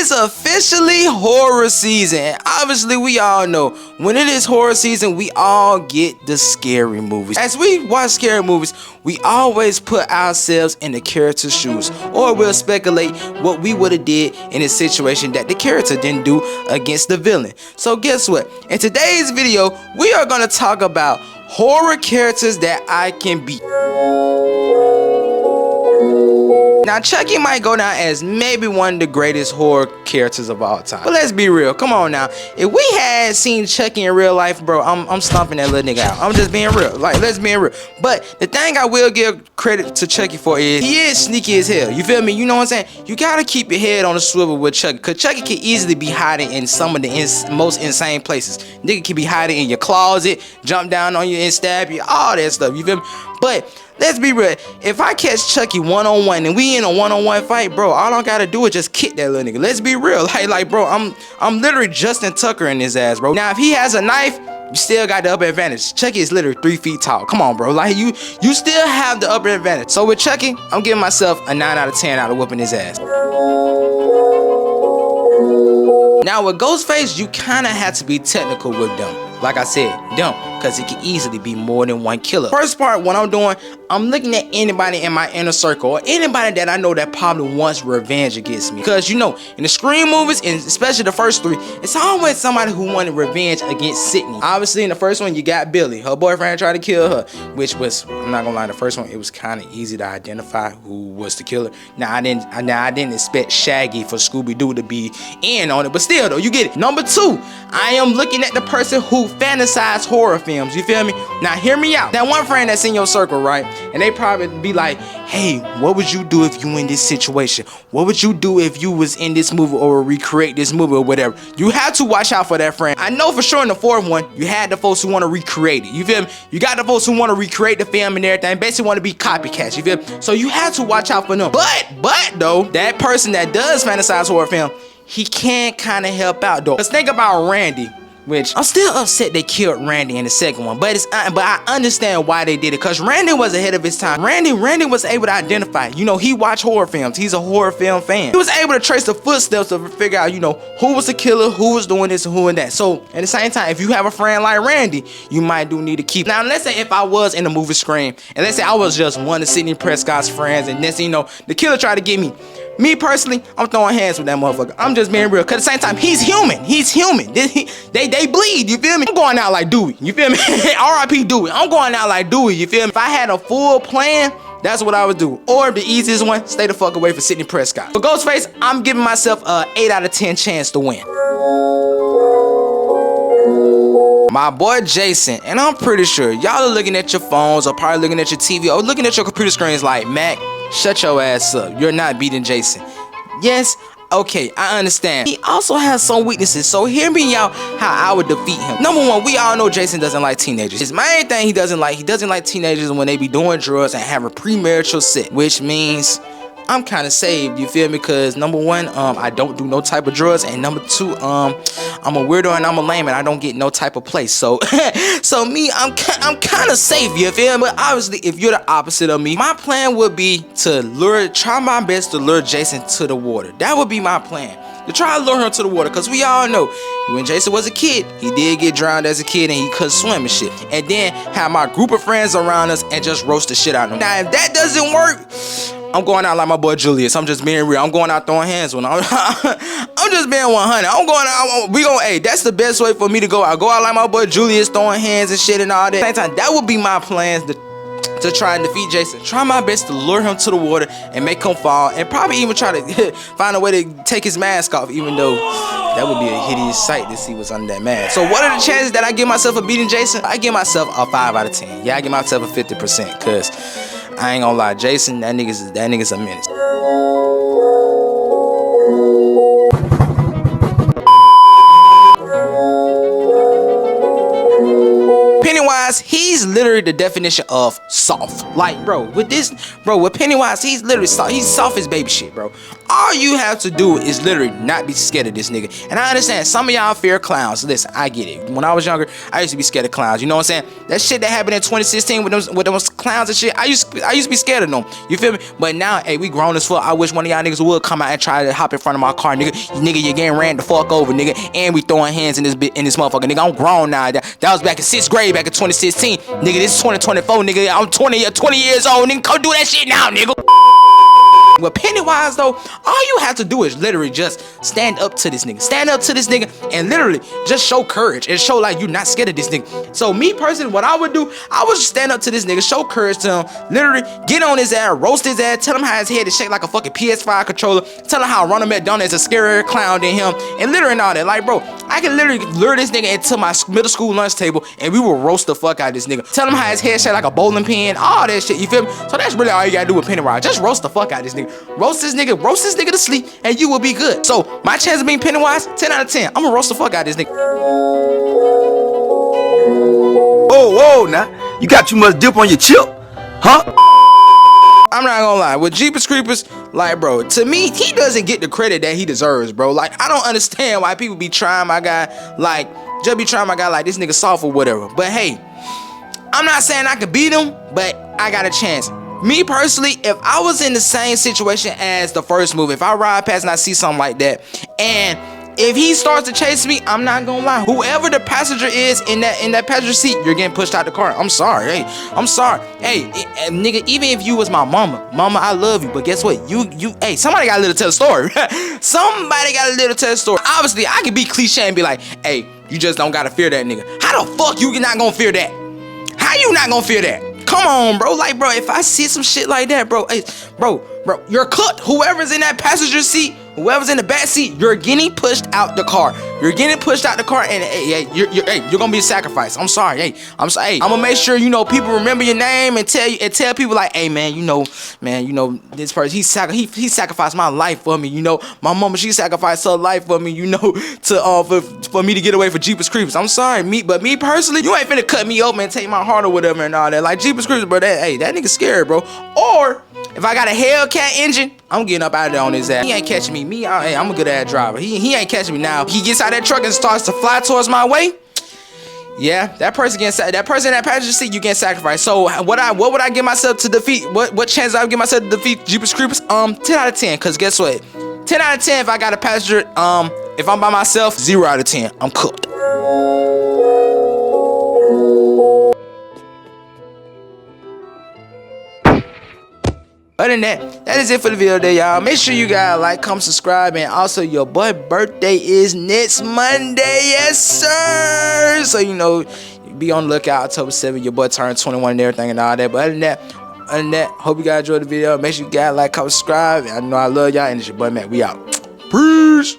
is officially horror season. Obviously, we all know when it is horror season, we all get the scary movies. As we watch scary movies, we always put ourselves in the character's shoes, or we'll speculate what we would have did in a situation that the character didn't do against the villain. So guess what? In today's video, we are going to talk about horror characters that I can beat. Now, Chucky might go down as maybe one of the greatest horror characters of all time. But let's be real. Come on now. If we had seen Chucky in real life, bro, I'm stomping that little nigga out. I'm just being real. Like, let's be real. But the thing I will give credit to Chucky for is he is sneaky as hell. You feel me? You know what I'm saying? You gotta keep your head on the swivel with Chucky, because Chucky can easily be hiding in some of the most insane places. Nigga can be hiding in your closet, jump down on you and stab you, all that stuff. You feel me? But let's be real. If I catch Chucky one-on-one and we in a one-on-one fight, bro, all I gotta do is just kick that little nigga. Let's be real. Like, bro, I'm literally Justin Tucker in his ass, bro. Now, if he has a knife, you still got the upper advantage. Chucky is literally 3 feet tall. Come on, bro. Like, you still have the upper advantage. So with Chucky, I'm giving myself a 9 out of 10 out of whooping his ass. Now with Ghostface, you kind of have to be technical with them. Like I said, don't, because it can easily be more than one killer. First part, what I'm doing, I'm looking at anybody in my inner circle, or anybody that I know that probably wants revenge against me. Because, you know, in the Scream movies, and especially the first 3, it's always somebody who wanted revenge against Sydney. Obviously, in the first one, you got Billy. Her boyfriend tried to kill her, which was, I'm not gonna lie, the first one, it was kind of easy to identify who was the killer. Now, I didn't expect Shaggy for Scooby-Doo to be in on it, but still, though, you get it. Number 2, I am looking at the person who fantasize horror films. You feel me? Now hear me out. That one friend that's in your circle, right? And they probably be like, hey, what would you do if you in this situation? What would you do if you was in this movie or recreate this movie or whatever? You have to watch out for that friend. I know for sure in the 4th one, you had the folks who want to recreate it. You feel me? You got the folks who want to recreate the film and everything, basically want to be copycats. You feel me? So you have to watch out for them. But though, that person that does fantasize horror film, he can kind of help out though. Let's think about Randy. Which I'm still upset they killed Randy in the 2nd one, but I understand why they did it, because Randy was ahead of his time. Randy was able to identify, you know, he watched horror films. He's a horror film fan. He was able to trace the footsteps to figure out, you know, who was the killer, who was doing this, and who and that. So at the same time, if you have a friend like Randy, you might do need to keep. Now let's say if I was in the movie Scream, and let's say I was just one of Sidney Prescott's friends, and next thing you know, the killer tried to get me. Me personally, I'm throwing hands with that motherfucker. I'm just being real. Cause at the same time, he's human. He's human. They bleed. You feel me? I'm going out like Dewey. You feel me? R.I.P. Dewey. I'm going out like Dewey. You feel me? If I had a full plan, that's what I would do. Or the easiest one, stay the fuck away from Sidney Prescott. For Ghostface, I'm giving myself a 8 out of 10 chance to win. My boy Jason, and I'm pretty sure y'all are looking at your phones or probably looking at your TV or looking at your computer screens like, Mac, shut your ass up. You're not beating Jason. Yes, okay, I understand. He also has some weaknesses, so hear me out how I would defeat him. Number 1, we all know Jason doesn't like teenagers. His main thing he doesn't like teenagers when they be doing drugs and having premarital sex, which means I'm kind of saved, you feel me? Because number 1, I don't do no type of drugs, and number 2, I'm a weirdo and I'm a lame and I don't get no type of place. So, I'm kind of safe, you feel me? But obviously, if you're the opposite of me, my plan would be to try my best to lure Jason to the water. That would be my plan. To try to lure him to the water, because we all know when Jason was a kid, he did get drowned as a kid and he couldn't swim and shit. And then have my group of friends around us and just roast the shit out of him. Now, if that doesn't work, I'm going out like my boy Julius. I'm just being real. I'm going out throwing hands with him. I'm just being 100. I'm going out. Hey, that's the best way for me to go out. Go out like my boy Julius, throwing hands and shit and all that. At the same time, that would be my plans to try and defeat Jason. Try my best to lure him to the water and make him fall, and probably even try to find a way to take his mask off, even though that would be a hideous sight to see what's under that mask. So what are the chances that I give myself a beating Jason? I give myself a 5 out of 10. Yeah, I give myself a 50%, because I ain't gonna lie, Jason, that nigga's a menace. Pennywise, he's literally the definition of soft. Like, bro, with Pennywise, he's literally soft. He's soft as baby shit, bro. all you have to do is literally not be scared of this nigga. And I understand some of y'all fear clowns. Listen, I get it. When I was younger, I used to be scared of clowns. You know what I'm saying? That shit that happened in 2016 with those clowns and shit, I used to be scared of them. You feel me? But now, hey, we grown as fuck. I wish one of y'all niggas would come out and try to hop in front of my car, nigga. Nigga, you getting ran the fuck over, nigga. And we throwing hands in this motherfucker, nigga. I'm grown now. That was back in 6th grade, back in 2016. Nigga, this is 2024, nigga. I'm 20 years old, nigga. Come do that shit now, nigga. With Pennywise though, all you have to do is literally just stand up to this nigga. Stand up to this nigga and literally just show courage and show like you're not scared of this nigga. So me personally, what I would do, I would just stand up to this nigga, show courage to him, literally get on his ass, roast his ass, tell him how his head is shaped like a fucking PS5 controller, tell him how Ronald McDonald is a scarier clown than him, and literally all that. Like, bro, I can literally lure this nigga into my middle school lunch table and we will roast the fuck out of this nigga. Tell him how his head shaped like a bowling pin, all that shit, you feel me? So that's really all you gotta do with Pennywise. Just roast the fuck out of this nigga. Roast this nigga to sleep, and you will be good. So my chance of being Pennywise, 10 out of 10. I'm gonna roast the fuck out of this nigga. Whoa, now you got too much dip on your chip, huh? I'm not gonna lie, with Jeepers Creepers, like, bro, to me, he doesn't get the credit that he deserves, bro. Like, I don't understand why people be trying my guy, like, just be trying my guy like this nigga soft or whatever. But hey, I'm not saying I could beat him, but I got a chance. Me personally, if I was in the same situation as the first movie, if I ride past and I see something like that, and if he starts to chase me, I'm not gonna lie. Whoever the passenger is in that passenger seat, you're getting pushed out the car. I'm sorry. Hey, I'm sorry. Hey, nigga, even if you was my mama, I love you, but guess what? Hey, somebody got to tell the story. Somebody got to tell the story. Obviously, I could be cliche and be like, hey, you just don't gotta fear that nigga. How the fuck you not gonna fear that? How you not gonna fear that? Come on, bro. Like, bro, if I see some shit like that, bro, hey, bro, you're cooked. Whoever's in that passenger seat, whoever's in the back seat, you're getting pushed out the car. You're getting pushed out the car, and hey, you're gonna be sacrificed. I'm sorry. Hey, I'm gonna make sure people remember your name and tell people like, hey, man, this person he sacrificed my life for me. My mama, she sacrificed her life for me. For me to get away from Jeepers Creepers. I'm sorry, but me personally, you ain't finna cut me open and take my heart or whatever and all that. Like Jeepers Creepers, bro. That nigga scary, bro. Or if I got a Hellcat engine, I'm getting up out of there on his ass. He ain't catching me. I'm a good ass driver. He ain't catching me now. He gets out of that truck and starts to fly towards my way. Yeah, that person in that passenger seat, you getting sacrificed. So what would I give myself to defeat? What chance I would give myself to defeat Jeepers Creepers? 10 out of 10. Cause guess what? 10 out of 10 if I got a passenger. If I'm by myself, 0 out of 10. I'm cooked. Other than that is it for the video today, y'all. Make sure you guys like, comment, subscribe, and also your boy birthday is next Monday, yes sir. So be on the lookout. October 7th, your boy turned 21 and everything and all that. But other than that, hope you guys enjoyed the video. Make sure you guys like, comment, subscribe. I know I love y'all, and it's your boy Matt. We out. Peace.